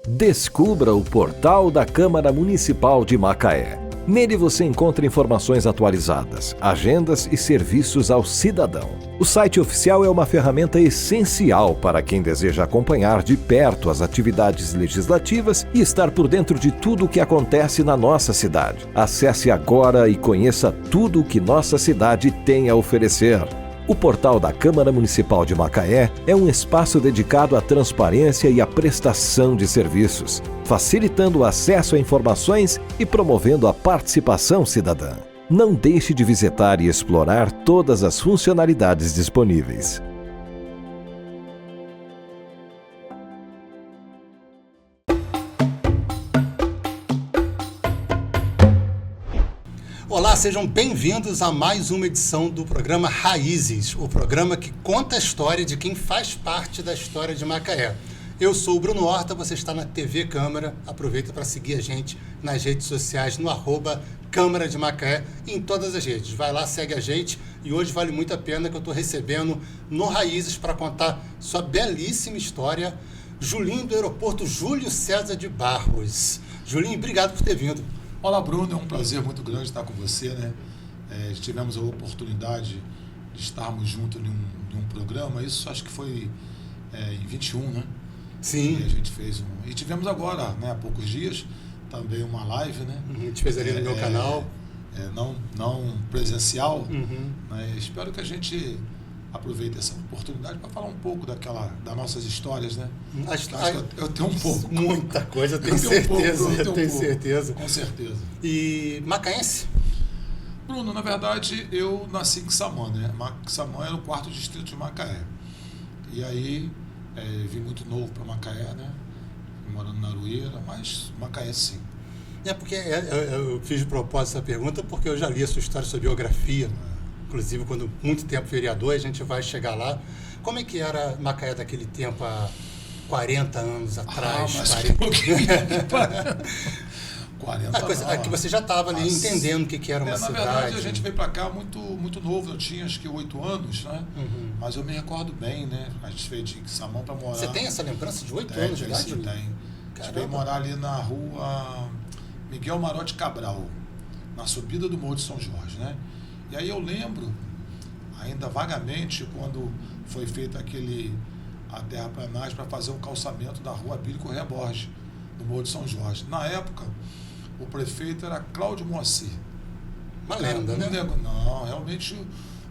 Descubra o portal da Câmara Municipal de Macaé. Nele você encontra informações atualizadas, agendas e serviços ao cidadão. O site oficial é uma ferramenta essencial para quem deseja acompanhar de perto as atividades legislativas e estar por dentro de tudo o que acontece na nossa cidade. Acesse agora e conheça tudo o que nossa cidade tem a oferecer. O portal da Câmara Municipal de Macaé é um espaço dedicado à transparência e à prestação de serviços, facilitando o acesso a informações e promovendo a participação cidadã. Não deixe de visitar e explorar todas as funcionalidades disponíveis. Olá, sejam bem-vindos a mais uma edição do programa Raízes, o programa que conta a história de quem faz parte da história de Macaé. Eu sou o Bruno Horta, você está na TV Câmara, aproveita para seguir a gente nas redes sociais, no @Câmara de Macaé, em todas as redes. Vai lá, segue a gente e hoje vale muito a pena que eu estou recebendo no Raízes para contar sua belíssima história, Julinho do Aeroporto Júlio César de Barros. Julinho, obrigado por ter vindo. Olá, Bruno, é um prazer muito grande estar com você, né? Tivemos a oportunidade de estarmos juntos em um programa, isso acho que foi em 21, né? Sim. E a gente fez E tivemos agora, né, há poucos dias, também uma live, né? A gente fez ali no meu canal. Não presencial, né? Espero que a gente aproveite essa oportunidade para falar um pouco das nossas histórias, né? Acho que eu tenho um pouco. Muita coisa, eu tenho certeza. Com certeza. E macaense? Bruno, na verdade, eu nasci em Quissamã, né? Quissamã era o 4º distrito de Macaé. E aí, vim muito novo para Macaé, né? Morando na Aroeira, mas Macaé sim. Porque eu fiz de propósito essa pergunta porque eu já li a sua história, sua biografia. Inclusive, quando muito tempo vereador, a gente vai chegar lá. Como é que era Macaé daquele tempo, há 40 anos atrás? 40 anos. Que você já estava ali entendendo o que era uma cidade. Na verdade, a gente veio para cá muito novo. Eu tinha acho que 8 anos, né? Mas eu me recordo bem, né? A gente veio de Quissamã para morar. Você tem essa lembrança de 8 anos de idade? Tem. A gente veio morar ali na rua Miguel Marote Cabral, na subida do Morro de São Jorge, né? E aí eu lembro, ainda vagamente, quando foi feito a terraplanagem para fazer um calçamento da rua Abílio Corrêa Borges, no Morro de São Jorge. Na época, o prefeito era Cláudio Moacir. Uma lenda, né? Não, realmente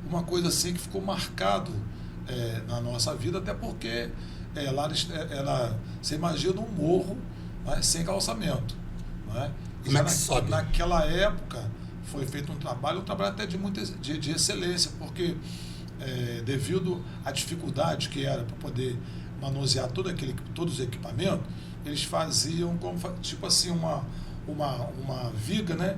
uma coisa assim que ficou marcado na nossa vida, até porque você imagina um morro, né, sem calçamento. Né? Como é que sobe? Naquela época, foi feito um trabalho até de excelência, porque devido à dificuldade que era para poder manusear todos os equipamentos, eles faziam como tipo assim uma viga, né?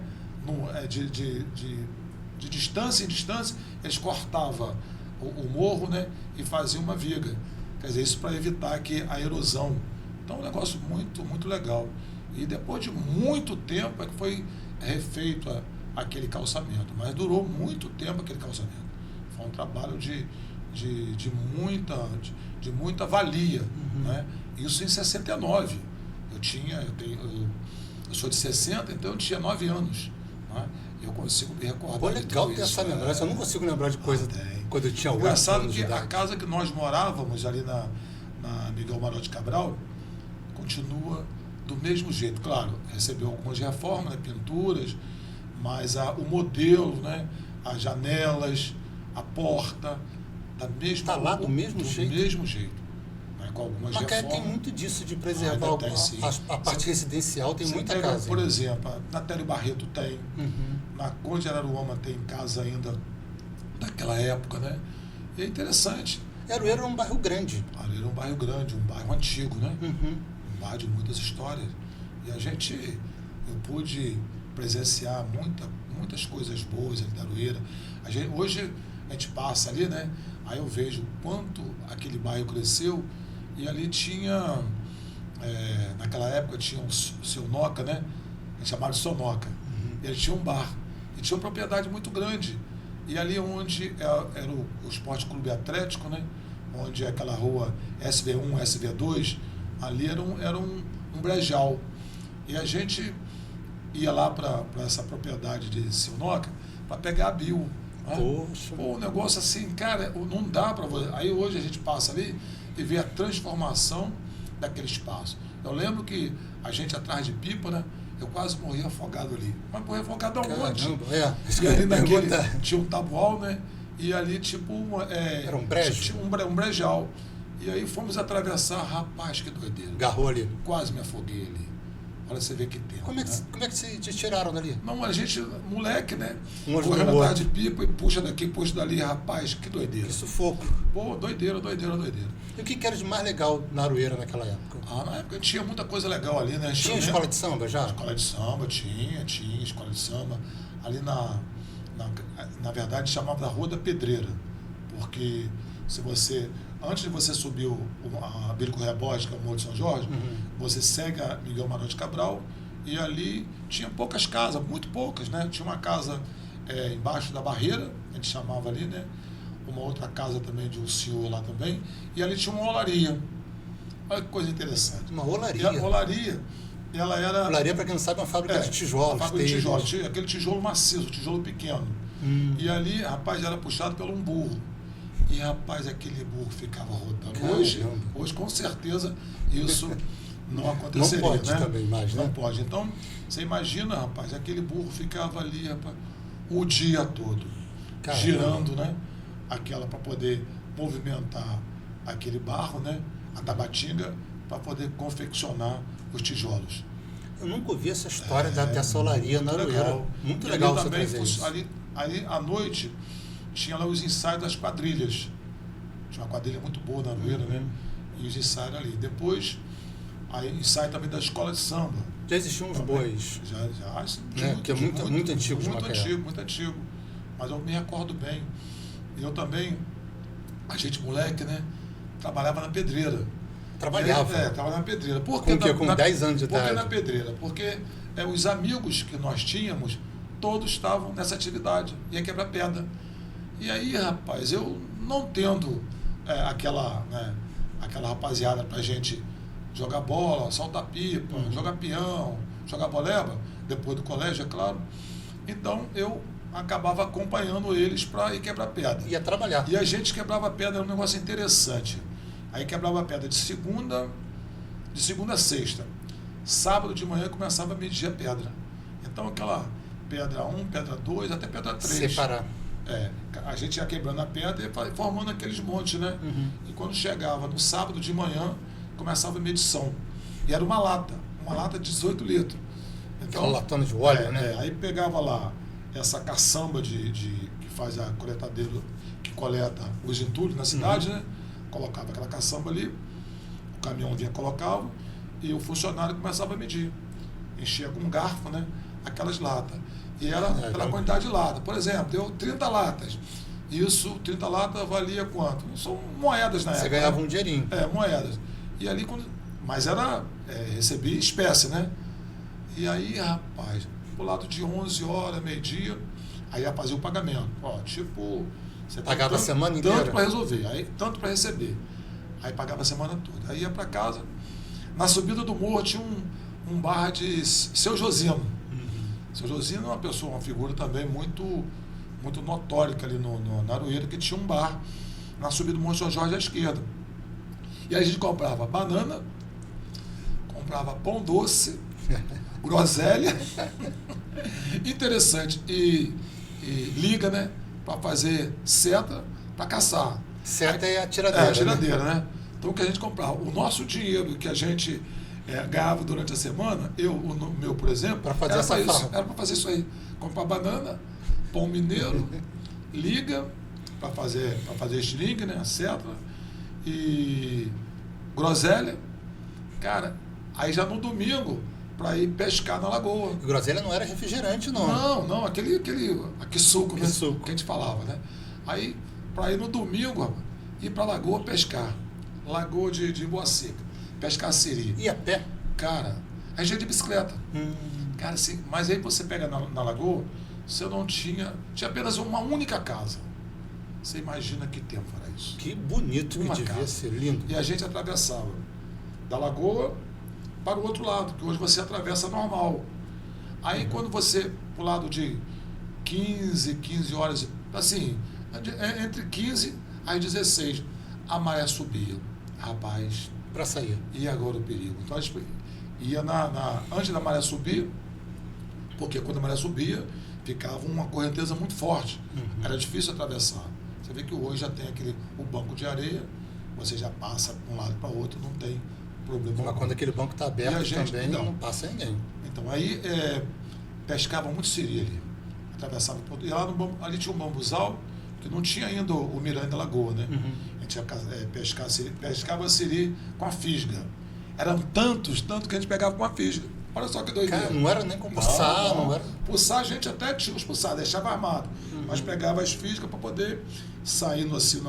De distância em distância, eles cortavam o morro, né? E faziam uma viga. Quer dizer, isso para evitar a erosão. Então, é um negócio muito, muito legal. E depois de muito tempo é que foi refeito aquele calçamento, mas durou muito tempo aquele calçamento. Foi um trabalho de muita valia, né? Isso em 69. Eu sou de 60, então eu tinha 9 anos, né? Eu consigo me recordar. Pô, legal ter essa lembrança. Eu não consigo lembrar de coisa quando eu tinha 8 anos. Engraçado que a casa que nós morávamos ali na Miguel Marote Cabral continua do mesmo jeito. Claro, recebeu algumas reformas, né, pinturas, mas o modelo, né, as janelas, a porta, está lá do mesmo jeito? Do mesmo jeito, né, com algumas Macaé reformas. Tem muito disso de preservar a parte residencial, tem muita pega, casa. Por exemplo, na Télio Barreto tem, na Conde de Araruama tem casa ainda daquela época, né? E é interessante. Aroeira era um bairro grande. Aroeira era um bairro grande, um bairro antigo, né? Um bairro de muitas histórias. E eu pude presenciar muitas coisas boas ali da Aroeira. Hoje a gente passa ali, né? Aí eu vejo quanto aquele bairro cresceu e ali tinha, naquela época tinha o Seu Noca, né? A gente chamava de Sonoca. Ele tinha um bar e tinha uma propriedade muito grande. E ali onde era o Esporte Clube Atlético, né? Onde é aquela rua SV1, SV2, ali era um um brejal. E a gente ia lá para essa propriedade de Silnoca para pegar a Bill. Né? Poxa. Pô, um negócio assim, cara, não dá para você. Aí hoje a gente passa ali e vê a transformação daquele espaço. Eu lembro que a gente atrás de pipa, né? Eu quase morri afogado ali. Mas morri afogado aonde? E ali naquele tinha um tabual, né? E ali tipo era um brejo? Tinha um brejal. E aí fomos atravessar, rapaz, que doideira. Garrou ali. Quase me afoguei ali. Olha, você vê que tempo. Como é que se te tiraram dali? Não, a gente, moleque, né? Correndo atrás de pipa e puxa daqui, puxa dali, rapaz, que doideira. Que sufoco. Pô, doideira. E o que era de mais legal na Aroeira naquela época? Na época tinha muita coisa legal ali, né? Tinha escola de samba já? Escola de samba, tinha escola de samba. Ali na verdade chamava da Rua da Pedreira, porque se você, antes de você subir a Bíblico Rebote, que é o Morro de São Jorge, você segue a Miguel Manuel de Cabral, e ali tinha poucas casas, muito poucas, né? Tinha uma casa embaixo da barreira, a gente chamava ali, né? Uma outra casa também de um senhor lá também, e ali tinha uma olaria. Olha que coisa interessante. Uma olaria? E a olaria, ela era... Olaria, para quem não sabe, é uma fábrica de tijolos. Uma fábrica de tijolos, aquele tijolo maciço, tijolo pequeno. E ali, rapaz, era puxado por um burro. E, rapaz, aquele burro ficava rodando. Hoje, com certeza, isso não aconteceria. Não pode, né? Também mais, né? Não pode. Então, você imagina, rapaz, aquele burro ficava ali, rapaz, o dia todo, girando, né? Aquela para poder movimentar aquele barro, né? A tabatinga, para poder confeccionar os tijolos. Eu nunca ouvi essa história dessa olaria na Aroeira. Muito legal você trazer isso. Ali à noite tinha lá os ensaios das quadrilhas. Tinha uma quadrilha muito boa na Aroeira, né? E os ensaios ali. Depois, aí ensaio também da escola de samba. Já existiam uns bois. Já. Que é muito antigo. Muito antigo. Mas eu me recordo bem. E eu também, a gente moleque, né? Trabalhava na pedreira. Trabalhava na pedreira. Com 10 anos de idade? Por que na pedreira? Porque os amigos que nós tínhamos, todos estavam nessa atividade. Ia quebrar pedra. E aí, rapaz, eu não tendo aquela rapaziada pra gente jogar bola, soltar pipa, jogar peão, jogar boleba, depois do colégio, é claro. Então, eu acabava acompanhando eles para ir quebrar pedra. Ia trabalhar. E a gente quebrava pedra, era um negócio interessante. Aí quebrava pedra de segunda a sexta. Sábado de manhã começava a medir a pedra. Então aquela pedra 1, pedra 2, até pedra 3. Separar. A gente ia quebrando a pedra e formando aqueles montes, né? E quando chegava no sábado de manhã, começava a medição. E era uma lata de 18 litros. Então, aquela latona de óleo, né? Aí pegava lá essa caçamba que faz a coletadeira, que coleta os entulhos na cidade, né? Colocava aquela caçamba ali, o caminhão vinha, colocava, e o funcionário começava a medir. Enchia com um garfo, né? Aquelas latas. E era pela quantidade de lata. Por exemplo, deu 30 latas. Isso, 30 latas valia quanto? São moedas na época. Você ganhava um dinheirinho. Moedas. E ali, mas recebia espécie, né? E aí, rapaz, pro lado de 11 horas, meio-dia, aí ia fazer o pagamento. Você pagava a semana inteira? Tanto para resolver, aí tanto para receber. Aí pagava a semana toda. Aí ia para casa. Na subida do morro tinha um bar de Seu Josino. Seu Josino é uma pessoa, uma figura também muito notória ali na Aroeira, que tinha um bar na subida do Morro de São Jorge à esquerda. E aí a gente comprava banana, comprava pão doce, groselha, interessante, e liga, né? Para fazer seta, para caçar. Seta é a tiradeira. A tiradeira, né? Então o que a gente comprava? O nosso dinheiro que a gente ganhava durante a semana, o meu, por exemplo, para fazer essa farra. Era para fazer isso aí. Comprar banana, pão mineiro, liga, para fazer estilingue, né? A seta, e groselha. Cara, aí já no domingo, para ir pescar na lagoa. E groselha não era refrigerante, não. Não, aquele suco, né? Suco. Que a gente falava, né? Aí, para ir no domingo, ir para a lagoa pescar. Lagoa de Boa Seca. Pescar siri. E a pé? Cara, a gente ia de bicicleta. Cara, assim, mas aí você pega na lagoa, você não tinha apenas uma única casa. Você imagina que tempo era isso. Que bonito que devia ser, lindo. E a gente atravessava da lagoa, para o outro lado, que hoje você atravessa normal. Aí quando você, pro lado de 15 horas, assim, entre 15 às 16, a maré subia. Rapaz, Para sair. e agora o perigo? Então a gente ia antes da maré subir, porque quando a maré subia, ficava uma correnteza muito forte. Era difícil atravessar. Você vê que hoje já tem o banco de areia, você já passa de um lado para o outro, não tem problema. Mas quando aquele banco está aberto E a gente, também, então, não passa ninguém. Então aí pescava muito siri ali. Atravessava todo. E lá ali tinha um bambuzal, que não tinha ainda o Miranda da Lagoa, né? A gente ia pescava siri com a fisga. Eram tanto que a gente pegava com a fisga. Olha só que doideira. Cara, não era nem com pulsar, não era. Pulsar a gente até tinha os pulsar, deixava armado. Mas pegava as fisgas para poder sair assim,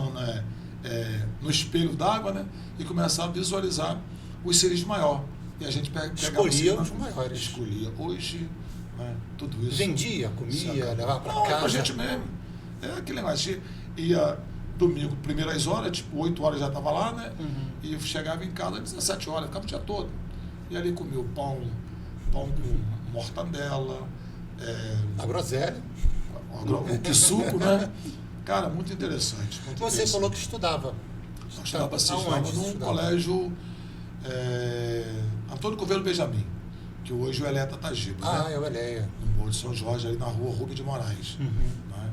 no espelho d'água, né? E começar a visualizar os siris maior. E a gente pegava Escolhia os maiores. Escolhia. Hoje, né, tudo isso. Vendia, comia, levava para casa. A gente mesmo. É aquele negócio. Ia domingo, primeiras horas, tipo 8 horas já estava lá, né? E chegava em casa às 17 horas, ficava o dia todo. E ali comia o pão com mortandela, a groselha. o quisuco, né? Cara, muito interessante. Muito Você interessante. falou que estudava. Eu estudava Aonde? num colégio Antônio Covelho Benjamin, que hoje é o Eleta Tagiba, né? É o Eleia. No Morro de São Jorge, ali na rua Rubem de Moraes. Né?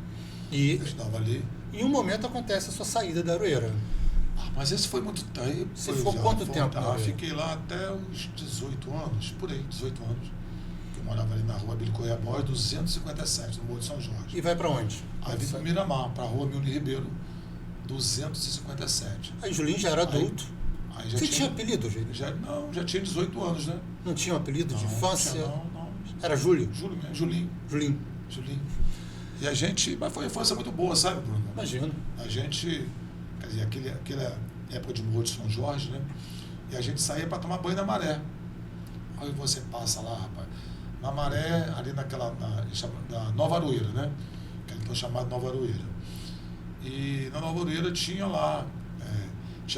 E Eu estudava ali. em um momento acontece a sua saída da Aroeira. Mas esse foi muito tempo. Você ficou quanto tempo na Aroeira? Fiquei lá até os 18 anos, por aí, 18 anos. Eu morava ali na rua Abílio Correia Borges, 257, no Morro de São Jorge. E vai para onde? Aí vim para Miramar, para a rua Milne Ribeiro, 257. Aí Julinho já era adulto. Aí já Você tinha apelido, Julinho? Já tinha 18 anos, né? Não tinha um apelido de infância? Não. Era Júlio? Júlio mesmo, Julinho. Julinho. E a gente, mas foi uma infância muito boa, sabe, Bruno? Imagino. A gente, quer dizer, aquela época de Morro de São Jorge, né? E a gente saía para tomar banho na maré. Aí você passa lá, rapaz, na maré, ali da Nova Aroeira, né? Que é então chamado Nova Aroeira. E na Nova Aroeira tinha lá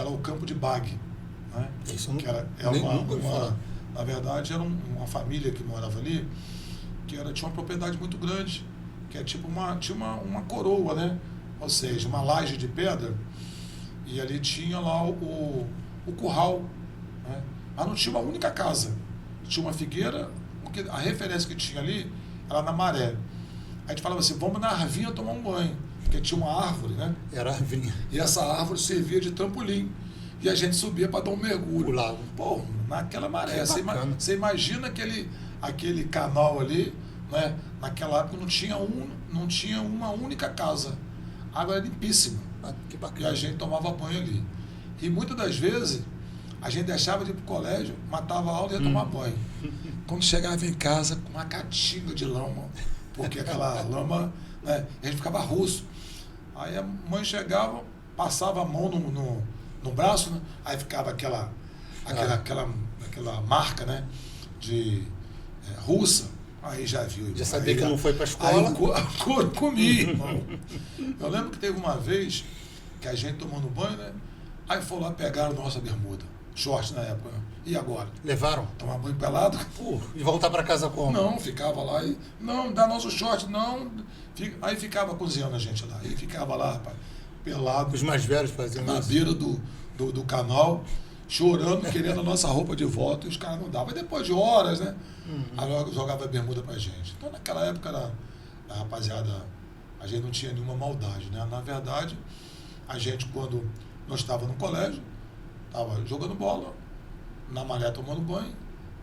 o campo de Bague, né? Isso eu que era nunca ouvi falar. na verdade, era uma família que morava ali, que tinha uma propriedade muito grande, que tipo tinha uma coroa, né? Ou seja, uma laje de pedra, e ali tinha lá o curral, né? Mas não tinha uma única casa. Tinha uma figueira, porque a referência que tinha ali era na maré. A gente falava assim, vamos na Arvinha tomar um banho, porque tinha uma árvore, né? Era a Arvinha. E essa árvore servia de trampolim. E a gente subia para dar um mergulho. O lago. Pô, naquela maré. Você imagina aquele canal ali, né? Naquela época não tinha uma única casa. A água era limpíssima. Que E bacana. a gente tomava banho ali. E muitas das vezes a gente deixava de ir para o colégio, matava a aula e ia tomar banho. Quando chegava em casa com uma catinga de lama, porque aquela lama, né? A gente ficava russo. Aí a mãe chegava, passava a mão no braço, né? Aí ficava aquela marca, né? De russa. Aí já viu. Já sabia que não foi para a Aí escola. eu comi, irmão. Eu lembro que teve uma vez que a gente tomando banho, né? Aí foi lá, pegaram nossa bermuda, short na época. Né? E agora? Levaram? Tomar banho pelado? E voltar para casa como? Não, ficava lá e... Não, dá nosso short, não. Aí ficava cozinhando a gente lá. Aí ficava lá, rapaz, pelado. Os mais velhos faziam Na isso? beira do canal, chorando, querendo a nossa roupa de volta, e os caras não davam. Aí depois de horas, né? Aí jogava a bermuda pra gente. Então naquela época, a rapaziada, a gente não tinha nenhuma maldade, né? Na verdade, a gente, quando nós estávamos no colégio, estava jogando bola, na maré tomando banho,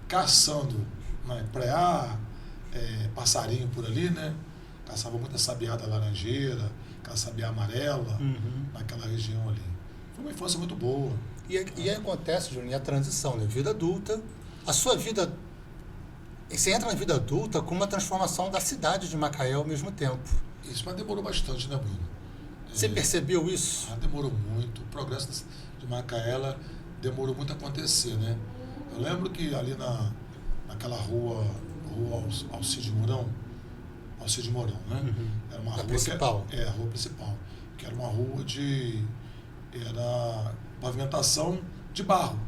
caçando, né? Preá, passarinho por ali, né? Caçava muita sabiada laranjeira, sabiá amarela, naquela região ali. Foi uma infância muito boa. E aí acontece, Juninho, a transição, né? Vida adulta. A sua vida... Você entra na vida adulta com uma transformação da cidade de Macaé ao mesmo tempo. Isso, mas demorou bastante, né, Bruno? Você percebeu isso? Demorou muito. O progresso de Macaé demorou muito a acontecer, né? Eu lembro que ali naquela rua Alcide Mourão, né? Era uma rua principal. A rua principal. Que era uma rua era pavimentação de barro.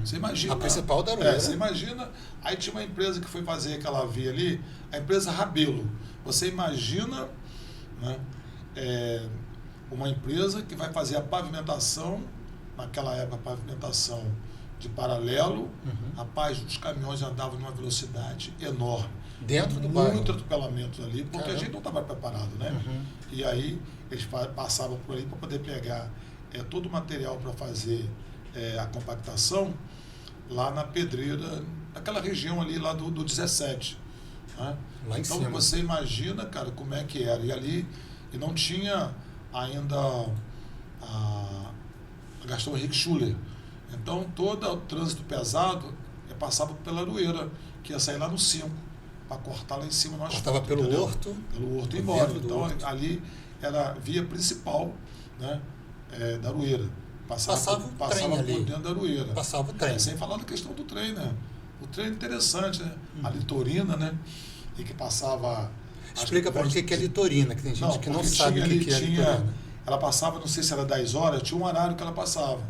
Você imagina... A principal da Aroeira. Você imagina... Aí tinha uma empresa que foi fazer aquela via ali, a empresa Rabelo. Você imagina, né, uma empresa que vai fazer a pavimentação, naquela época a pavimentação de paralelo, rapaz, os caminhões andavam numa velocidade enorme. Dentro do bairro. Muito atropelamento ali, porque Caramba. a gente não estava preparado, né? E aí eles passavam por ali para poder pegar todo o material para fazer a compactação lá na pedreira, naquela região ali lá do 17. Né? Lá em então cima. Você imagina, cara, como é que era. E ali e não tinha ainda a Gastão Henrique Schuller. Então todo o trânsito pesado passava pela Aroeira, que ia sair lá no 5, para cortar lá em cima no asfalto. Cortava pelo entendeu? Horto. Pelo Horto e embora. Dentro do Então Horto. ali era a via principal, né, da Aroeira. Passava o trem por ali. dentro da Aroeira. Passava o trem. Sem falar da questão do trem, né? O trem é interessante, né? A litorina, né? E que passava... Explica para gente o que é litorina, que tem gente que não porque sabe o tinha que é ali, litorina. Ela passava, não sei se era 10 horas, tinha um horário que ela passava.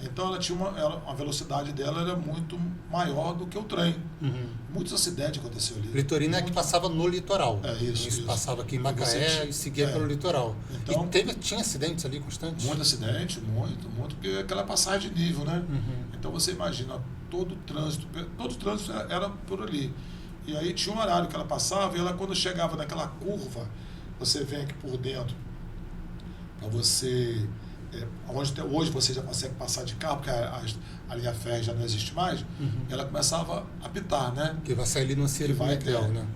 Então ela tinha a velocidade dela era muito maior do que o trem. Muitos acidentes aconteceram ali. Litorina é que passava no litoral. Isso. Passava aqui em Macaé e seguia pelo litoral. Então, e tinha acidentes ali constantes? Muito acidente, muito, porque é aquela passagem de nível, né? Então você imagina, todo o trânsito era por ali. E aí tinha um horário que ela passava, e ela, quando chegava naquela curva, você vem aqui por dentro, para você... hoje você já consegue passar de carro, porque a linha férrea já não existe mais, ela começava a apitar, né? Que vai sair ali no Cirimetel, né?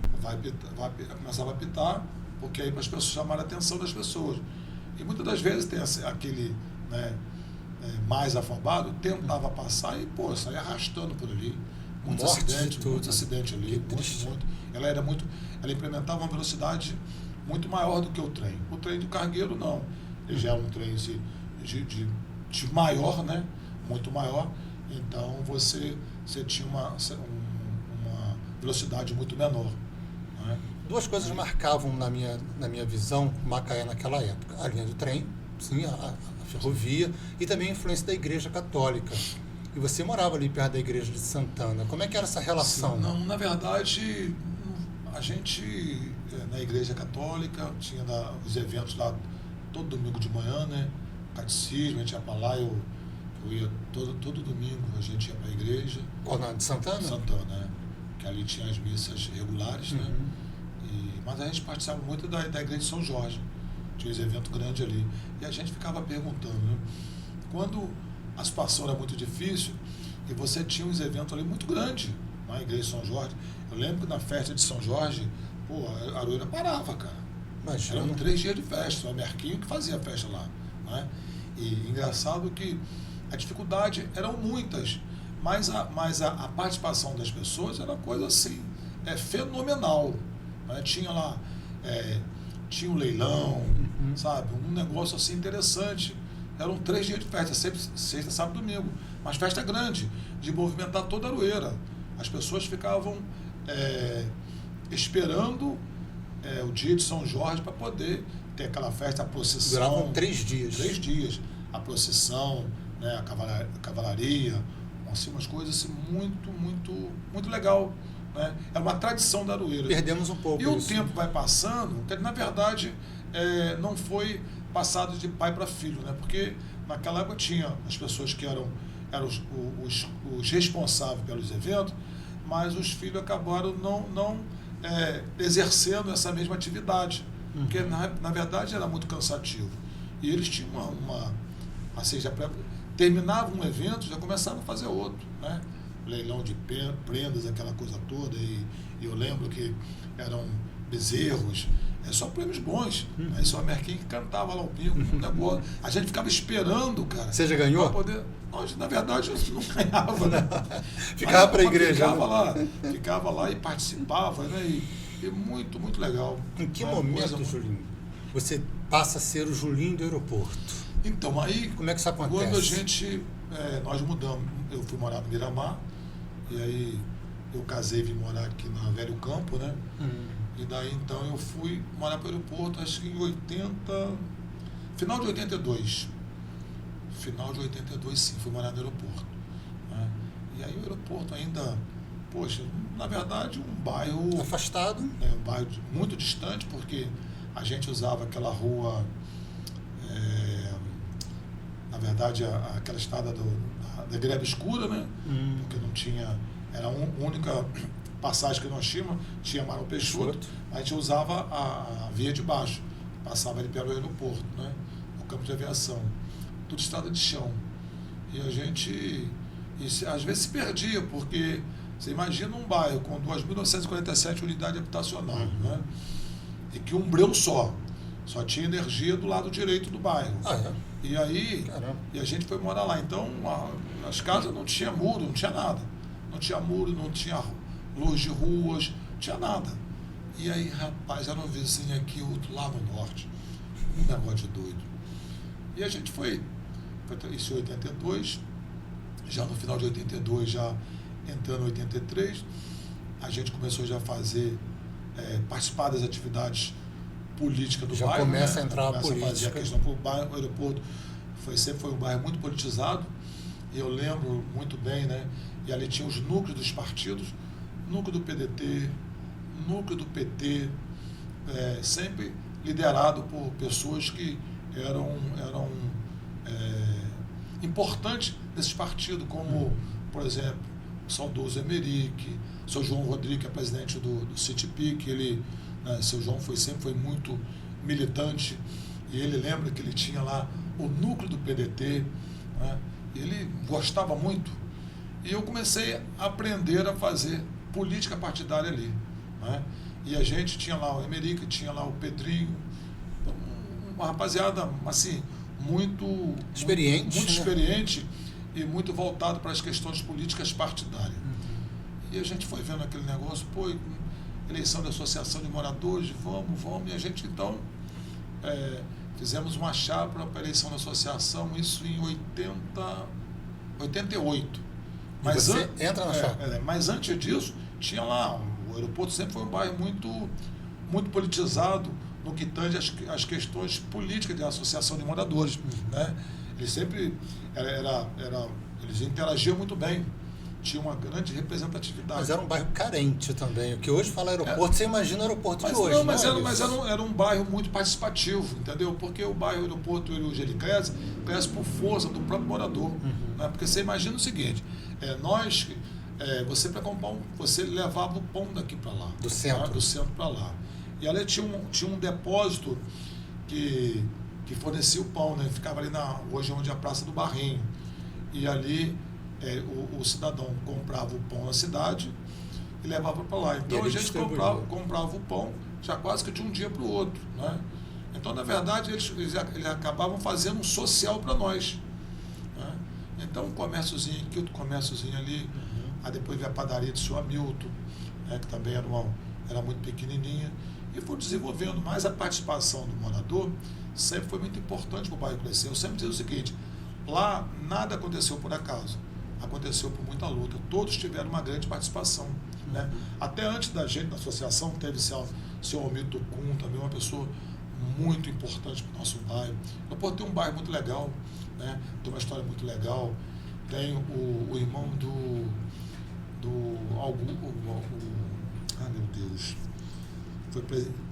Começava a apitar, porque aí para as pessoas chamarem a atenção das pessoas. E muitas das vezes tem aquele, né, mais afobado, tentava passar e, saia arrastando por ali. Muitos acidentes ali, muito. Ela implementava uma velocidade muito maior do que o trem. O trem do cargueiro, não. Ele já é um trem de maior, né? Muito maior. Então, você tinha uma velocidade muito menor. Né? Duas coisas marcavam, na minha visão, Macaé naquela época. A linha do trem, sim, a ferrovia, e também a influência da Igreja Católica. E você morava ali perto da Igreja de Santana. Como é que era essa relação? Sim, não, na verdade, a gente, na Igreja Católica, tinha os eventos lá todo domingo de manhã, né? Catecismo, a gente ia para lá, eu ia todo domingo, a gente ia para a igreja. Qual, de Santana? Santana, né? Que ali tinha as missas regulares, né? Mas a gente participava muito da igreja de São Jorge. Tinha esse evento grande ali. E a gente ficava perguntando, né? Quando a situação era muito difícil e você tinha uns eventos ali muito grandes na igreja de São Jorge. Eu lembro que na festa de São Jorge, a Aroeira parava, cara. Imagina. Eram 3 dias de festa, o Merquinho que fazia a festa lá. Né? E engraçado que a dificuldade eram muitas, mas a participação das pessoas era coisa assim, fenomenal. Né? Tinha lá, tinha um leilão, sabe? Um negócio assim interessante. Eram 3 dias de festa, sempre sexta, sábado e domingo. Mas festa grande, de movimentar toda a Aroeira. As pessoas ficavam esperando o dia de São Jorge para poder ter aquela festa, a procissão. Duravam 3 dias. 3 dias. A procissão, né, a cavalaria, assim, umas coisas assim, muito legal. Né? É uma tradição da Aroeira. Perdemos um pouco E isso. o tempo vai passando, que na verdade não foi passado de pai para filho, né? Porque naquela época tinha as pessoas que eram os responsáveis pelos eventos, mas os filhos acabaram não exercendo essa mesma atividade, porque na verdade era muito cansativo. E eles tinham assim, já terminavam um evento, já começavam a fazer outro, né? Leilão de prendas, aquela coisa toda, e eu lembro que eram bezerros, só prêmios bons. Aí só a Merquinho que cantava lá o pico, um negócio. A gente ficava esperando, cara. Você já ganhou? Poder... Não, na verdade, eu não ganhava, né? Ficava para a igreja. Ficava lá e participava, né? E muito legal. Em que momento, Julinho, você passa a ser o Julinho do aeroporto? Então, aí... Como é que isso acontece? Quando a gente... nós mudamos. Eu fui morar no Miramar, e aí eu casei e vim morar aqui na Velho Campo, né? E daí, então, eu fui morar para o aeroporto, acho que em final de 82. Final de 82, sim, fui morar no aeroporto. Né? E aí o aeroporto ainda, poxa, na verdade um bairro... Afastado. Um bairro muito distante, porque a gente usava aquela rua, na verdade aquela estrada da Greve Escura, né? Porque não tinha, era a única passagem que nós tinha Marão Peixoto, a gente usava a via de baixo, passava ali pelo aeroporto, né? O campo de aviação, tudo estrada de chão. E a gente, às vezes se perdia, porque você imagina um bairro com 2.947 unidades habitacionais, né? E que um breu só tinha energia do lado direito do bairro. E aí, e a gente foi morar lá. Então, as casas não tinha muro, não tinha nada. Não tinha muro, não tinha luz de ruas, não tinha nada. E aí, rapaz, era um vizinho aqui, outro lá no norte. Um negócio de doido. E a gente foi isso em 82, já no final de 82, já entrando em 83, a gente começou já a fazer, participar das atividades políticas do bairro. Já começa a entrar a política. A fazer a questão do bairro, o aeroporto sempre foi um bairro muito politizado, e eu lembro muito bem, né? E ali tinha os núcleos dos partidos, núcleo do PDT, núcleo do PT, sempre liderado por pessoas que eram importantes desses partidos, como, por exemplo, o saudoso Emerick, o seu João Rodrigues, que é presidente do CITIPIC, ele, seu João sempre foi muito militante, e ele lembra que ele tinha lá o núcleo do PDT, né? Ele gostava muito, e eu comecei a aprender a fazer política partidária ali, né? E a gente tinha lá o Emerick, tinha lá o Pedrinho, uma rapaziada assim, muito experiente e muito voltado para as questões políticas partidárias. E a gente foi vendo aquele negócio, eleição da associação de moradores, vamos, e a gente então fizemos uma chapa para a eleição da associação, isso em 88. Mas você entra na chapa? Mas antes disso, tinha lá, o aeroporto sempre foi um bairro muito politizado, no que tange as questões políticas da associação de moradores, né? Eles sempre eles interagiam muito bem, tinha uma grande representatividade. Mas era um bairro carente também. O que hoje fala aeroporto, você imagina o aeroporto de hoje. Não, mas era um bairro muito participativo, entendeu? Porque o bairro aeroporto, hoje ele cresce por força do próprio morador, né? Porque você imagina o seguinte, você para comprar você levava o pão daqui para lá, do centro para lá. E ali tinha um depósito que fornecia o pão, né? Ficava ali hoje onde é a Praça do Barrinho. E ali o cidadão comprava o pão na cidade e levava para lá. Então a gente comprava o pão já quase que de um dia para o outro, né? Então, na verdade, eles acabavam fazendo um social para nós, né? Então, um comérciozinho aqui, outro comérciozinho ali. Aí depois veio a padaria do seu Hamilton, né? Que também era muito pequenininha. E foi desenvolvendo mais a participação do morador, sempre foi muito importante para o bairro crescer. Eu sempre digo o seguinte, lá nada aconteceu por acaso, aconteceu por muita luta, todos tiveram uma grande participação, né? Até antes da gente, da associação, teve o seu Hamilton Kuhn, também uma pessoa muito importante para o nosso bairro. Depois tem um bairro muito legal, né? Tem uma história muito legal, tem o irmão meu Deus,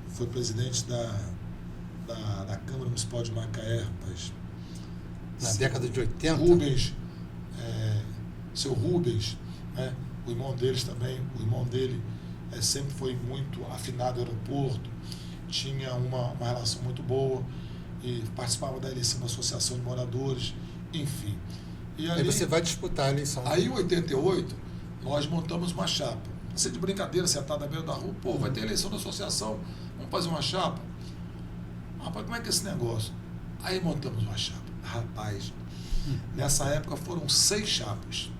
foi presidente da Câmara Municipal de Macaé, rapaz. Na década de 80? Rubens, seu Rubens, né? O irmão deles também, o irmão dele sempre foi muito afinado ao aeroporto, tinha uma relação muito boa e participava da eleição da Associação de Moradores, enfim. E aí você vai disputar a eleição. Aí em 88, nós montamos uma chapa. Você de brincadeira, sentado na beira da rua, vai ter eleição da associação, vamos fazer uma chapa? Rapaz, como é que é esse negócio? Aí montamos uma chapa. Rapaz, nessa época foram 6 chapas.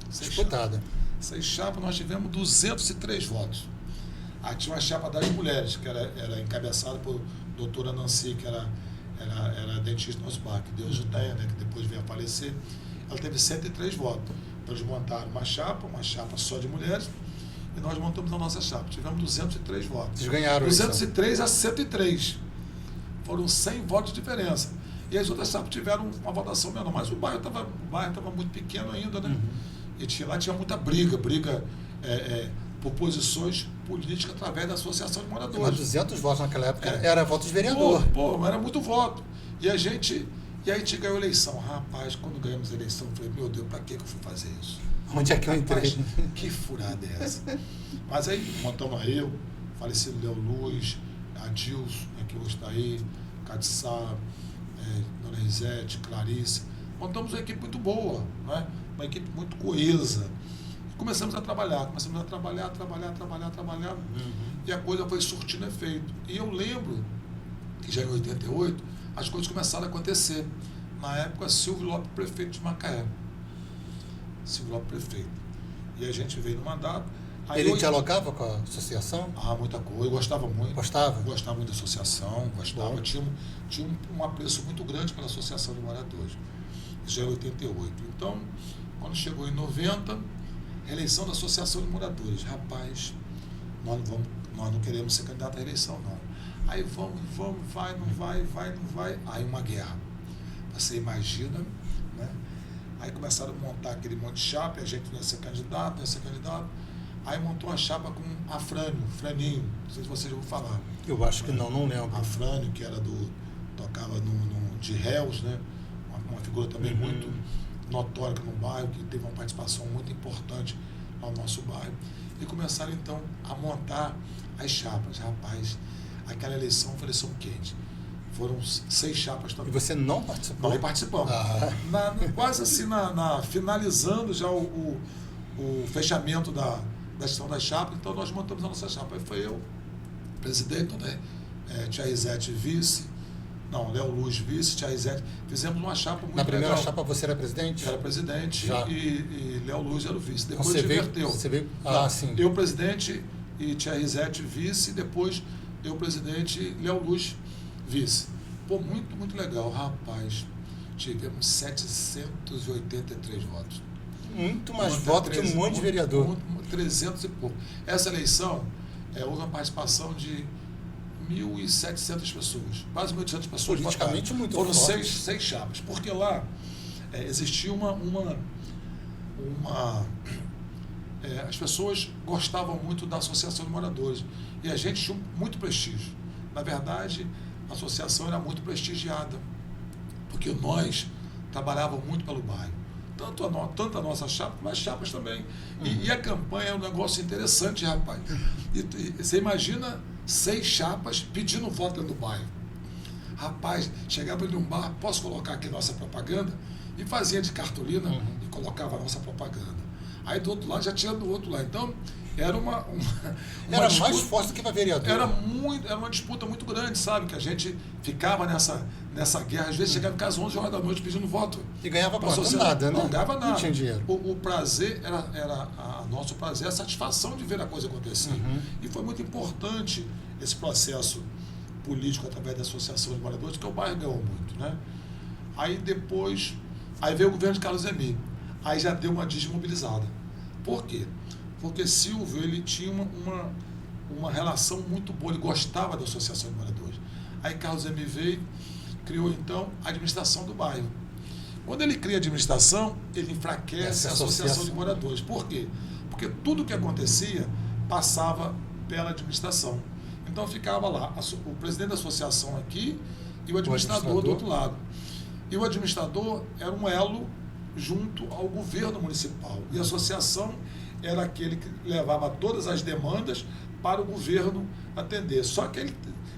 Disputada. 6 chapas, nós tivemos 203 votos. Aí tinha uma chapa das mulheres, que era encabeçada por doutora Nancy, que era dentista no nosso bar, que Deus o tenha, né, que depois veio a falecer. Ela teve 103 votos. Então eles montaram uma chapa só de mulheres, e nós montamos a nossa chapa. Tivemos 203 votos. Vocês ganharam 203 a 103. Foram 100 votos de diferença. E as outras chapas tiveram uma votação menor. Mas o bairro estava muito pequeno ainda, né? E lá tinha muita briga por posições políticas através da associação de moradores. Mas 200 votos naquela época era voto de vereador. Mas era muito voto. E aí a gente ganhou a eleição. Rapaz, quando ganhamos a eleição, eu falei, meu Deus, para que eu fui fazer isso? Onde é que eu entrei? Que furada é essa? Mas aí montamos eu, falecido Léo Luz, Adilson, que hoje está aí, Cadissá, Dona Risete, Clarice. Montamos uma equipe muito boa, né? Uma equipe muito coesa. E começamos a trabalhar. E a coisa foi surtindo efeito. E eu lembro que já em 88 as coisas começaram a acontecer. Na época, Silvio Lopes, prefeito de Macaé. Silvio Lopes, prefeito. E a gente veio no mandato. Aí ele dialogava com a associação? Muita coisa. Eu gostava muito. Gostava? Gostava muito da associação. Gostava. Tinha um apreço muito grande pela associação de moradores. Isso já era 88. Então, quando chegou em 90, reeleição da associação de moradores. Rapaz, nós não queremos ser candidato à reeleição, não. Aí vamos, não vai. Aí uma guerra. Você imagina, né? Aí começaram a montar aquele monte de chapa, e a gente não ia ser candidato. Aí montou uma chapa com a Franinho, não sei se vocês já ouviram falar. Eu acho que não lembro. A Frânio, que era tocava de réus, né? Uma figura também muito notória no bairro, que teve uma participação muito importante ao nosso bairro. E começaram então a montar as chapas. Rapaz, aquela eleição foi eleição quente. Foram 6 chapas também. E você não participou? Nós participamos. Quase assim, finalizando já o fechamento da gestão das chapas, então nós montamos a nossa chapa. Aí foi eu, presidente, né? Tia Risete vice, Léo Luz vice, Tia Risete. Fizemos uma chapa muito legal. Na primeira chapa você era presidente? Era presidente e Léo Luz era o vice. Depois você inverteu. Você veio? Sim. Eu presidente e Tia Risete vice, depois eu presidente e Léo Luz vice. Muito, muito legal. Rapaz, tivemos 783 votos. Muito mais votos que um monte de vereador. 300 e pouco. Essa eleição, houve uma participação de 1.700 pessoas. Quase 1.800 pessoas. Politicamente votaram. muito Foram forte. 6 chapas. Porque lá existia as pessoas gostavam muito da associação de moradores. E a gente tinha muito prestígio. Na verdade, a associação era muito prestigiada. Porque nós trabalhávamos muito pelo bairro. Tanto a nossa chapa, como as chapas também. E a campanha é um negócio interessante, rapaz. E você imagina 6 chapas pedindo voto dentro do bairro. Rapaz, chegava em um bar, posso colocar aqui nossa propaganda? E fazia de cartolina e colocava a nossa propaganda. Aí do outro lado já tinha do outro lado. Então, era uma era disputa, mais forte do que para vereador. Era uma disputa muito grande, sabe? Que a gente ficava nessa guerra, às vezes chegava em casa 11 horas da noite pedindo voto. E ganhava nada, né? Não ganhava nada. Não tinha dinheiro. O prazer nosso prazer, a satisfação de ver a coisa acontecer. E foi muito importante esse processo político através da Associação de Moradores, que o bairro ganhou muito, né? Aí veio o governo de Carlos Emílio. Aí já deu uma desmobilizada. Por quê? Porque Silvio, ele tinha uma relação muito boa, ele gostava da Associação de Moradores. Aí Carlos Emílio veio, criou então a administração do bairro. Quando ele cria a administração, ele enfraquece a Associação de Moradores. Por quê? Porque tudo que acontecia passava pela administração. Então ficava lá o presidente da associação aqui e o administrador do outro lado. E o administrador era um elo junto ao governo municipal. E a associação era aquele que levava todas as demandas para o governo atender. Só que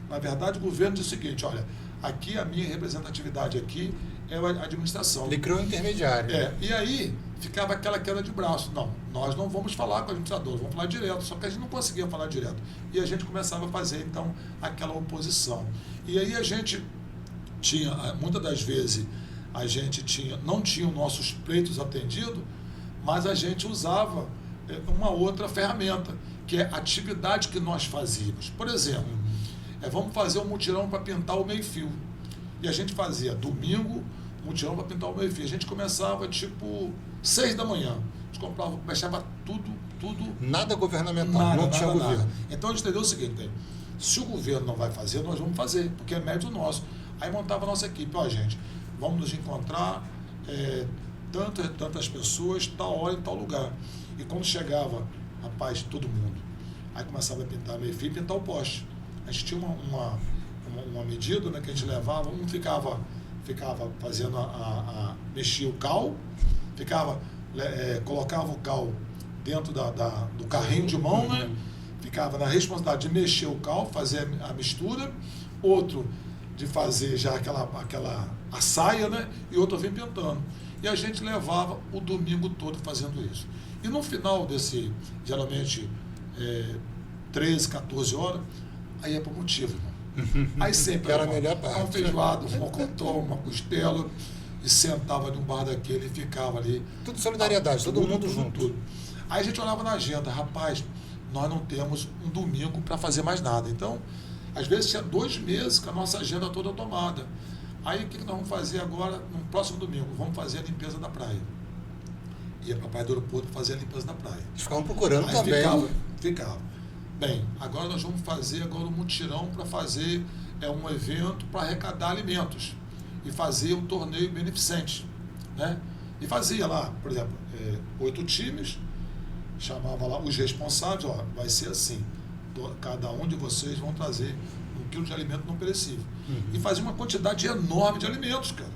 na verdade, o governo disse o seguinte: olha, aqui a minha representatividade aqui é a administração. Ele criou um intermediário. E aí ficava aquela queda de braço. Não, nós não vamos falar com o administrador, vamos falar direto. Só que a gente não conseguia falar direto. E a gente começava a fazer, então, aquela oposição. E aí a gente tinha, muitas das vezes, não tinha os nossos pleitos atendidos, mas a gente usava uma outra ferramenta, que é a atividade que nós fazíamos. Por exemplo, vamos fazer um mutirão para pintar o meio-fio. E a gente fazia domingo, mutirão para pintar o meio-fio. A gente começava tipo 6 da manhã. A gente começava tudo. Nada governamental, não tinha governo. Então a gente entendeu o seguinte: se o governo não vai fazer, nós vamos fazer, porque é mérito nosso. Aí montava a nossa equipe: ó, gente, vamos nos encontrar tantas pessoas, tal hora em tal lugar. E quando chegava, rapaz, todo mundo, aí começava a pintar meio fio e pintar o poste. A gente tinha uma medida, né, que a gente levava, um ficava fazendo mexia o cal, colocava o cal dentro do carrinho de mão, né? Ficava na responsabilidade de mexer o cal, fazer a mistura, outro de fazer já a saia, né? E outro vinha pintando. E a gente levava o domingo todo fazendo isso. E no final desse, geralmente, 13, 14 horas, aí é por motivo, irmão. Aí sempre era a melhor parte. Um feijoado, um mocotó, uma costela, e sentava num bar daquele e ficava ali. Tudo solidariedade, todo mundo junto. Tudo. Aí a gente olhava na agenda, rapaz, nós não temos um domingo para fazer mais nada. Então, às vezes tinha 2 meses com a nossa agenda toda tomada. Aí o que nós vamos fazer agora, no próximo domingo? Vamos fazer a limpeza da praia. Ia para a praia do aeroporto fazer a limpeza da praia. Eles ficavam procurando aí também. Ficava. Bem, agora nós vamos fazer um mutirão para fazer um evento para arrecadar alimentos e fazer um torneio beneficente, né? E fazia lá, por exemplo, 8 times, chamava lá os responsáveis, ó, vai ser assim, cada um de vocês vão trazer 1 quilo de alimento não perecível. E fazia uma quantidade enorme de alimentos, cara,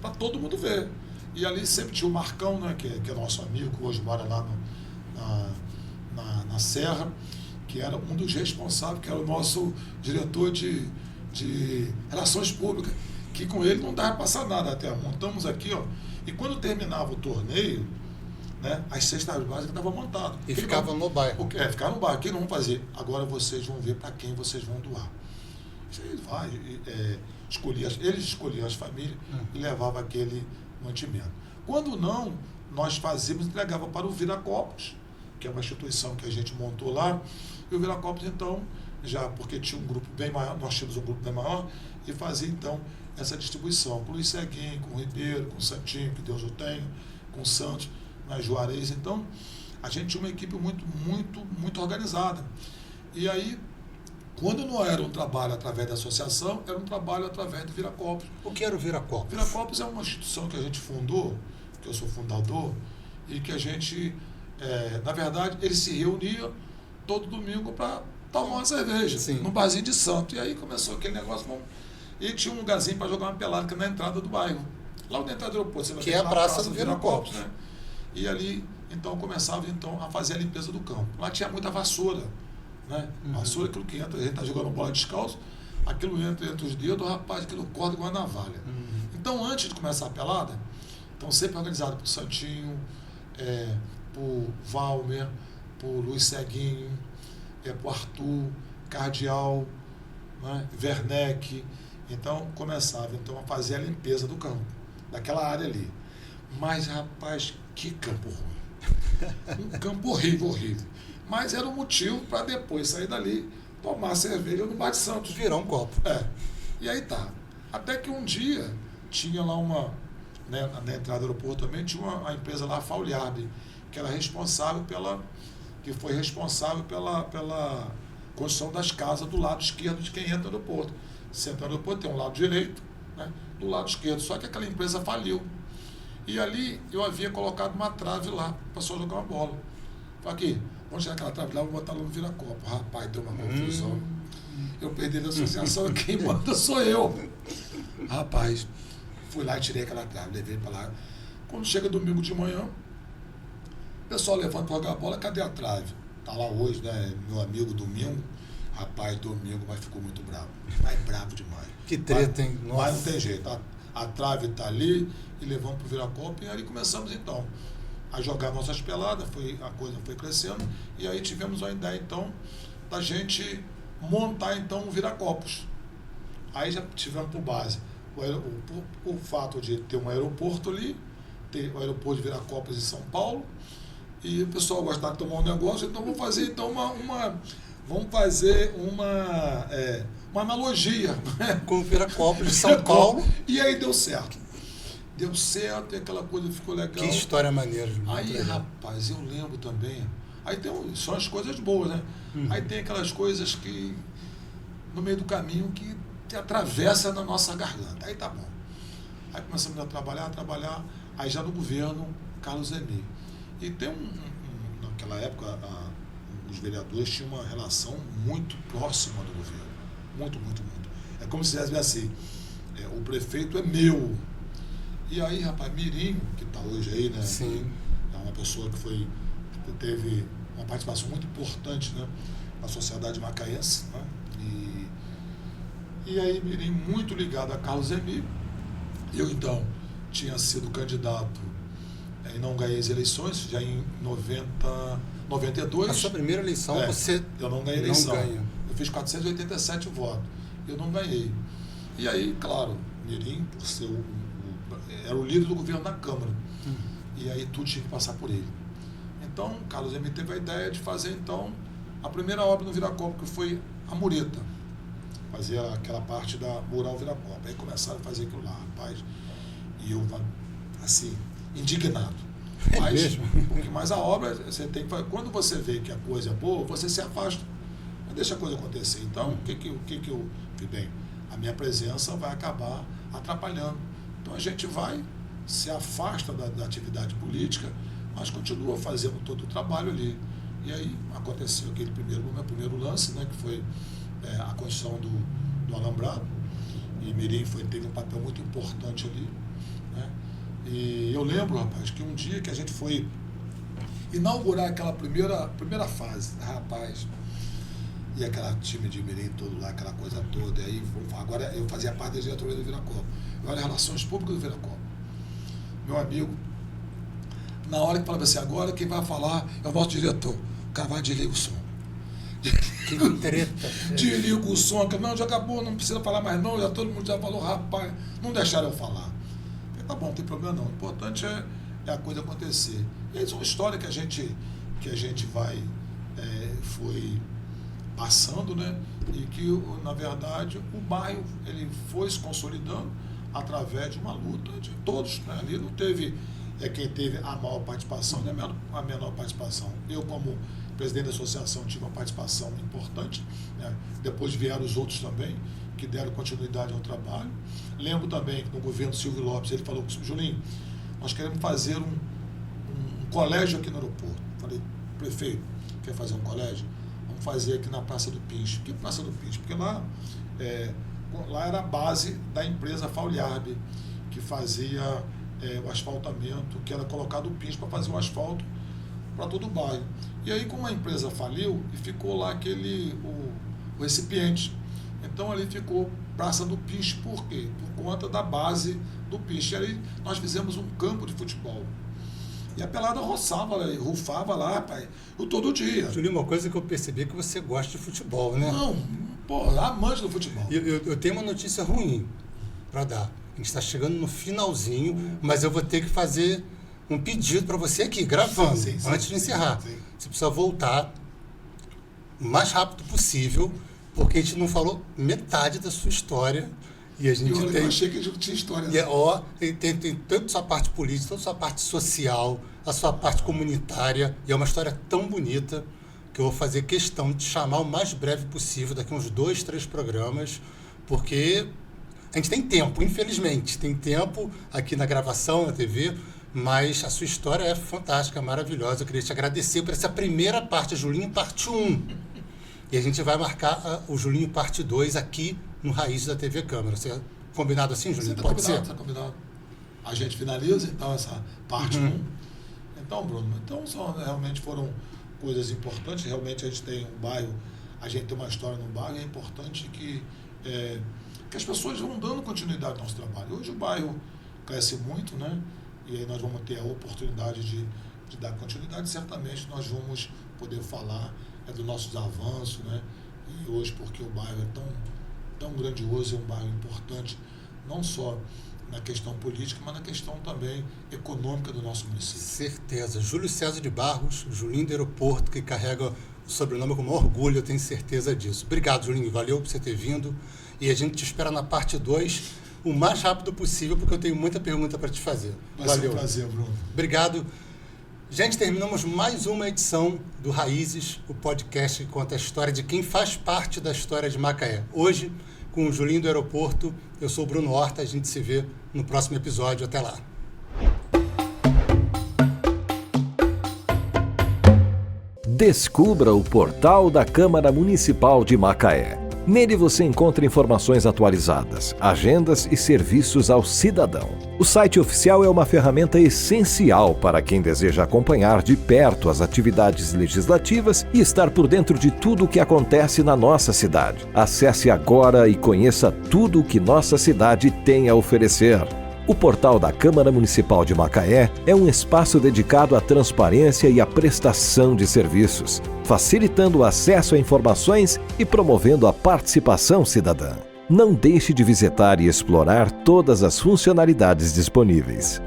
para todo mundo ver. E ali sempre tinha o Marcão, né, que é nosso amigo, que hoje mora lá na Serra, que era um dos responsáveis, que era o nosso diretor de Relações Públicas, que com ele não dava para passar nada até. Montamos aqui, ó, e quando terminava o torneio, né, as cestas básicas estavam montadas. E ficava no bairro. Ficava no bairro. O que não vão fazer? Agora vocês vão ver para quem vocês vão doar. Eles vai, eles escolhiam as famílias e levavam aquele mantimento. Quando não, nós fazíamos, entregava para o Viracopos, que é uma instituição que a gente montou lá, e o Viracopos, então, já porque tinha um grupo bem maior, nós tínhamos um grupo bem maior, e fazia, então, essa distribuição, com o Luiz Seguinho, com o Ribeiro, com o Santinho, que Deus o tenha, com o Santos, na Juarez. Então, a gente tinha uma equipe muito organizada. E aí, quando não era um trabalho através da associação, era um trabalho através do Viracopos. O que era o Viracopos? O Viracopos é uma instituição que a gente fundou, que eu sou fundador, e que a gente, na verdade, ele se reunia todo domingo para tomar uma cerveja, no barzinho de Santo. E aí começou aquele negócio, e tinha um lugarzinho para jogar uma pelada, que é na entrada do bairro. Lá na entrada do aeroporto, você vai que é a praça do Viracopos, né? E ali, então, começava a fazer a limpeza do campo. Lá tinha muita vassoura, né? Vassoura, aquilo que entra, a gente está jogando bola descalço, aquilo entra entre os dedos, rapaz, aquilo corta com uma navalha. Então, antes de começar a pelada, então sempre organizado por Santinho, por Valmer, por Luiz Seguinho, por Arthur, Cardial, né? Werneck. Então, começava a fazer a limpeza do campo, daquela área ali. Mas, rapaz, que campo ruim. Um campo horrível. Mas era um motivo para depois sair dali, tomar cerveja no Bar de Santos. Virar um copo. E aí tá. Até que um dia tinha lá na entrada do aeroporto também, tinha a empresa lá, a Fauliarbe, que era responsável foi responsável pela construção das casas do lado esquerdo de quem entra no aeroporto. Você entra no aeroporto, tem um lado direito, né, do lado esquerdo. Só que aquela empresa faliu. E ali eu havia colocado uma trave lá, para só jogar uma bola. Falei, aqui, vamos tirar aquela trave lá, vou botar lá no Viracopa. Rapaz, deu uma confusão. Eu perdi a associação, quem manda sou eu. Rapaz, fui lá e tirei aquela trave, levei para lá. Quando chega domingo de manhã, o pessoal levanta para jogar a bola, cadê a trave? Tá lá hoje, né, meu amigo Domingo. Rapaz, domingo, mas ficou muito bravo. Mas bravo demais. Que treta, hein? Nossa. Mas não tem jeito. A trave está ali e levamos para o Viracopos. E aí começamos, então, a jogar nossas peladas. A coisa foi crescendo. E aí tivemos a ideia, então, da gente montar, então, o Viracopos. Aí já tivemos por base o fato de ter um aeroporto ali, ter o aeroporto de Viracopos em São Paulo. E o pessoal gostava de tomar um negócio. Então, vamos fazer, então, uma analogia, né, com o Viracopos de São Paulo. E aí deu certo. Deu certo e aquela coisa ficou legal. Que história maneira. Aí, rapaz, eu lembro também. Aí são as coisas boas, né? Aí tem aquelas coisas que, no meio do caminho, que te atravessa na nossa garganta. Aí tá bom. Aí começamos a trabalhar. aí já no governo Carlos Zeni. E tem naquela época, os vereadores tinham uma relação muito próxima do governo. Muito, muito, muito. É como se dissesse assim, o prefeito é meu. E aí, rapaz, Mirim, que está hoje aí, né? Sim. É uma pessoa que teve uma participação muito importante, né, na sociedade macaense, né? E aí Mirim muito ligado a Carlos Zeni. Eu, então, tinha sido candidato e não ganhei as eleições, já em 92. A sua primeira eleição, eu não ganhei a eleição. Não ganha. Eu fiz 487 votos. Eu não ganhei. E aí, claro, Mirim, por ser era o líder do governo na Câmara. E aí tudo tinha que passar por ele. Então, Carlos Zeni teve a ideia de fazer, então, a primeira obra no Viracopos, que foi a mureta. Fazia aquela parte da mural Viracopos. Aí começaram a fazer aquilo lá, rapaz. E eu, assim, indignado. Mas a obra, você tem que fazer. Quando você vê que a coisa é boa, você se afasta. Não deixa a coisa acontecer. Então, o que eu vi bem? A minha presença vai acabar atrapalhando. Então, a gente vai, se afasta da atividade política, mas continua fazendo todo o trabalho ali. E aí aconteceu aquele primeiro lance, né, que foi a construção do alambrado. E Mirim teve um papel muito importante ali, né? E eu lembro, rapaz, que um dia que a gente foi inaugurar aquela primeira fase, rapaz, e aquela time de Mirim todo lá, aquela coisa toda, e aí agora eu fazia parte da diretoria do Viracopos. Eu era Relações Públicas do Viracopos. Meu amigo, na hora que falava assim, agora quem vai falar é o nosso diretor, Carvalho, desliga o som. Que treta. Desliga o som, não, já acabou, não precisa falar mais não, já todo mundo já falou, rapaz, não deixaram eu falar. Tá bom, não tem problema não, o importante é a coisa acontecer. E isso é uma história que a gente vai, foi passando, né? E que, na verdade, o bairro ele foi se consolidando através de uma luta de todos, né? Ali não teve quem teve a maior participação, nem a menor participação. Eu, como presidente da associação, tive uma participação importante, né? Depois vieram os outros também, que deram continuidade ao trabalho. Lembro também que no governo Silvio Lopes, ele falou com o Julinho, nós queremos fazer um colégio aqui no aeroporto. Falei, prefeito, quer fazer um colégio? Vamos fazer aqui na Praça do Pincho. Que Praça do Pincho? Porque lá era a base da empresa Fauliarb, que fazia o asfaltamento, que era colocado o pincho para fazer o asfalto para todo o bairro. E aí, como a empresa faliu, e ficou lá o recipiente. Então, ali ficou Praça do Pincho. Por quê? Por conta da base do pincho. E aí, nós fizemos um campo de futebol. E a pelada rufava lá, rapaz, todo dia. Julinho, uma coisa que eu percebi é que você gosta de futebol, né? Não, amante do futebol. Eu tenho uma notícia ruim para dar. A gente está chegando no finalzinho, mas eu vou ter que fazer um pedido para você aqui, gravando, sim, antes de encerrar. Sim. Você precisa voltar o mais rápido possível, porque a gente não falou metade da sua história. E a gente eu achei que a gente não tinha história. Né? Tem tanto sua parte política, tanto sua parte social, a sua parte comunitária. E é uma história tão bonita que eu vou fazer questão de chamar o mais breve possível, daqui uns 2, 3 programas, porque a gente tem tempo, infelizmente. Tem tempo aqui na gravação, na TV, mas a sua história é fantástica, maravilhosa. Eu queria te agradecer por essa primeira parte, a Julinho parte 1. E a gente vai marcar o Julinho parte 2 aqui no Raiz da TV Câmara. Você combinado assim, Julinho? Sim, pode ser? Está combinado. A gente finaliza, então, essa parte 1. Então, Bruno, realmente foram coisas importantes. Realmente a gente tem um bairro, a gente tem uma história no bairro, é importante que as pessoas vão dando continuidade ao nosso trabalho. Hoje o bairro cresce muito, né? E aí nós vamos ter a oportunidade de dar continuidade. Certamente nós vamos poder falar dos nossos avanços, né? E hoje, porque o bairro é tão grandioso, é um bairro importante, não só na questão política, mas na questão também econômica do nosso município. Certeza. Júlio César de Barros, Julinho do Aeroporto, que carrega o sobrenome com orgulho, eu tenho certeza disso. Obrigado, Julinho, valeu por você ter vindo. E a gente te espera na parte 2 o mais rápido possível, porque eu tenho muita pergunta para te fazer. Vai ser um prazer, Bruno. Obrigado. Gente, terminamos mais uma edição do Raízes, o podcast que conta a história de quem faz parte da história de Macaé. Hoje, com o Julinho do Aeroporto, eu sou o Bruno Horta, a gente se vê no próximo episódio. Até lá. Descubra o portal da Câmara Municipal de Macaé. Nele você encontra informações atualizadas, agendas e serviços ao cidadão. O site oficial é uma ferramenta essencial para quem deseja acompanhar de perto as atividades legislativas e estar por dentro de tudo o que acontece na nossa cidade. Acesse agora e conheça tudo o que nossa cidade tem a oferecer. O portal da Câmara Municipal de Macaé é um espaço dedicado à transparência e à prestação de serviços, facilitando o acesso a informações e promovendo a participação cidadã. Não deixe de visitar e explorar todas as funcionalidades disponíveis.